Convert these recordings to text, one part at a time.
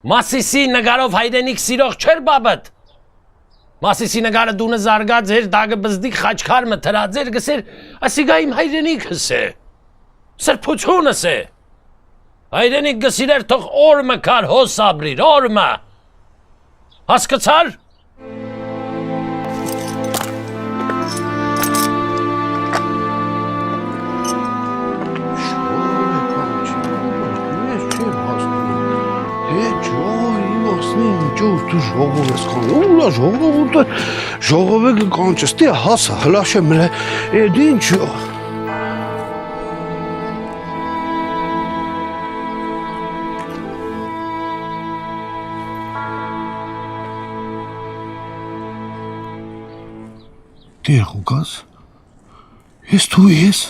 Մասիսի նգարով հայրենիք սիրող չեր բաբդ։ Մասիսի նգարը դունը զարգած էր, դագը բզդիկ խաչքարմը թրաձեր գսեր, ասիգա իմ հայրենիքս է, սրբությունս է։ Հայրենիք գսիրեր թող օրմը կար հոս աբրիր, օրմը։ Հասկացար։ Դու ժողով ես կան, ուլա ժողովուրդը, ժողովը կանչստի հասա, հլաշը մլե, էդ ինչ Դեր ուգաս, ես դու ես,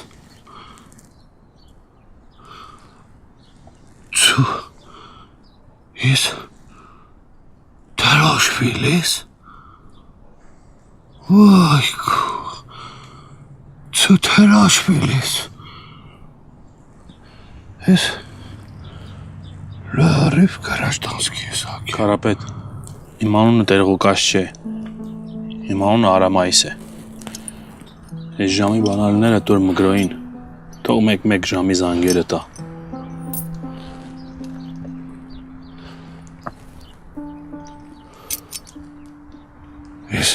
ծու, ես, Թրաշվիլես, վայքու, ծու թրաշվիլես, ես լարիվ կարաշտանսկի ես ակի։ Կարապետ, իմ անունը Տերղուկաս չէ, իմ անունը Արամայիս է։ Ես ժամի բանալները տուր մգրոյին, թող մեկ ժամի զանգերը տա։ Ես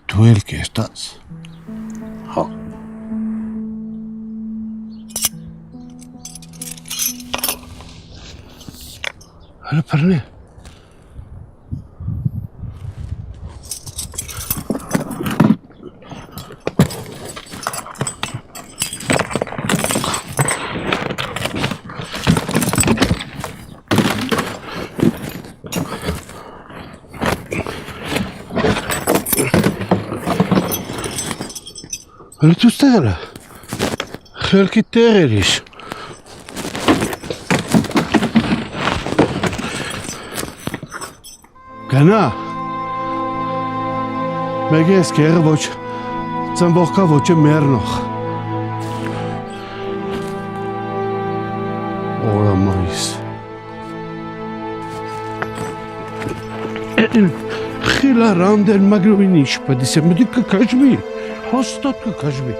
դու էլ կերտած։ Հա։ Հələ պրնի։ Հələ դու ստեղ է, խելքի տեղ էր իշ։ Գնա, մեկ ես կեղը ոչ, ծնվողկա ոչ է մերնող։ Օրամայիս։ Խիլա ռանդեր մագրովին իշ պդիս է, մդի կկաժվի, հաստատ կկաժվի։